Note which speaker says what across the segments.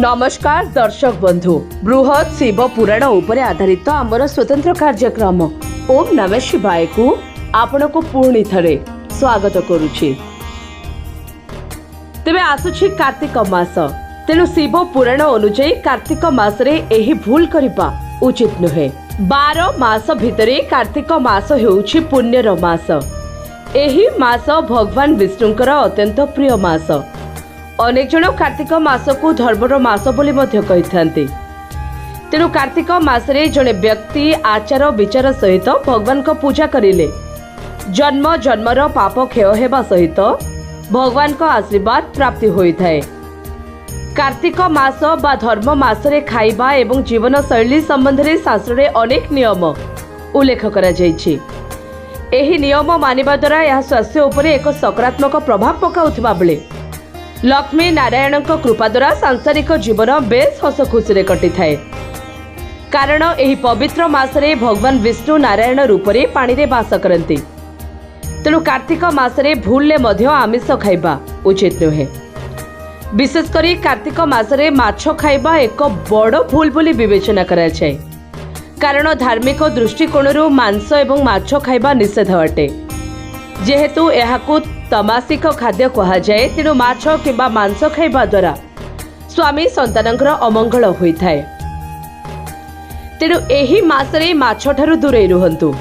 Speaker 1: नमस्कार दर्शक बंधु बृहत शिव पुराण उपरे आधारित आमर स्वतंत्र कार्यक्रम ओम नमः शिवाय को आपण को पुणी थरे स्वागत करुछि। तेबे आसुछि कार्तिक मास, तेणु शिव पुराण अनुसार कार्तिक मास रे एही भूल करिबा उचित नुहे। 12 मास भितरे कार्तिक मास हेउछि पुण्यर मास। एही मास भगवान विष्णुंकर अत्यंत प्रिय मास। अनेक जन कार्तिक मास को धर्मर मास बोली मध्य कहिथांती। तेणु कार्तिक मास रे जने व्यक्ति आचार विचार सहित भगवान को पूजा करिले जन्म जन्मर पाप क्षय हेबा सहित भगवान को आशीर्वाद प्राप्ति होइथाए। कार्तिक मास बा धर्म मास रे खाइबा एवं जीवन शैली संबंध रे शास्त्र रे अनेक नियम उल्लेख करा जायछि। एही नियम मानिबा द्वारा यह स्वास्थ्य उपरे एक सकारात्मक प्रभाव पकाउथिबा बेले लक्ष्मी नारायण कृपा द्वारा सांसारिक जीवन बेस हस खुशी रे कटि थाए। कारण एही पवित्र मासरे भगवान विष्णु नारायण रूप रे पानी रे वास करती। तेणु कार्तिक मासरे भूलले मध्य आमिष खाइबा उचित नुहे। विशेषकर कार्तिक मासरे माछ खाइबा एक बड़ भूल बोली विवेचना करा जाए। कारण धार्मिक दृष्टिकोणरू मांस एवं माछ खाइबा निषेध अटे। जेहेतु एहाकू तमासिक खाद्य कहा जाए, तेणु माछ किंबा मांस खाइबा द्वारा स्वामी संतानकर अमंगल होइथाए। तेणु एही मासरे माछ ठारू दूरे रुहंतु।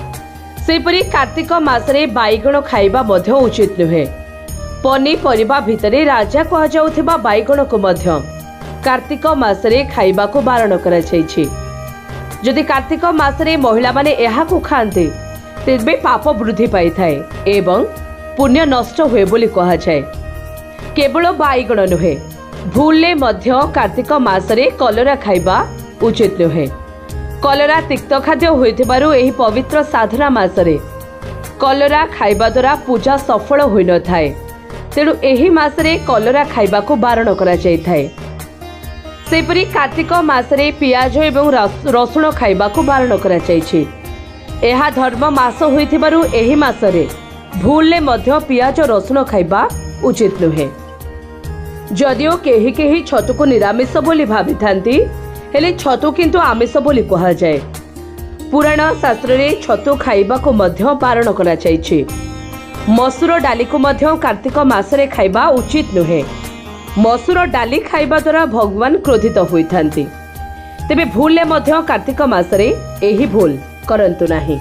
Speaker 1: सेपरि कार्तिक मासरे बाइगण खाइबा मध्य उचित नुहे। पनीपरिबा भितरे राजा कहा जाउथिबा बाइगण को मध्य कार्तिक मासरे खाइबा को बारण करा जायछि। जदि कार्तिक मासरे महिला माने एहाकू खान्ते तेबे पाप वृद्धि पाई थाए एवं पुण्य नष्ट हुए बोली कहा जाए। केवल बाइगण नुहे, भूलले मध्य कार्तिक मासरे कलरा खाइबा उचित नुहे। कलरा तिक्त खाद्य होइथिबारु एही पवित्र साधना मासरे कलरा खाइबा द्वारा पूजा सफल होई न थाए। तेणु एही मासरे कलरा खाइबा को बारण करा जाय थाए। सेपरि कार्तिक मासरे पियाज एवं रसुण खाइबा को बारण करा जायछि। एहा धर्म मास होइथिबारु एही मासरे भूलले मध्य पियाज रसुण खाइबा उचित नुहे। जदिओ केही केही छतु को निरामिष बोली भाबी थांती, हेले छतु किंतु आमिष बोली कहा जाए। पुराण शास्त्र रे छतु खाइबा को मध्य बारण करा जायछि। मसूर डाली को मध्य कार्तिक मासरे खाइबा उचित नुहे। मसूर डाली खाइबा द्वारा भगवान क्रोधित होइथांती। तेबे भूलले मध्य कार्तिक मासरे एही भूल करंतु नाही।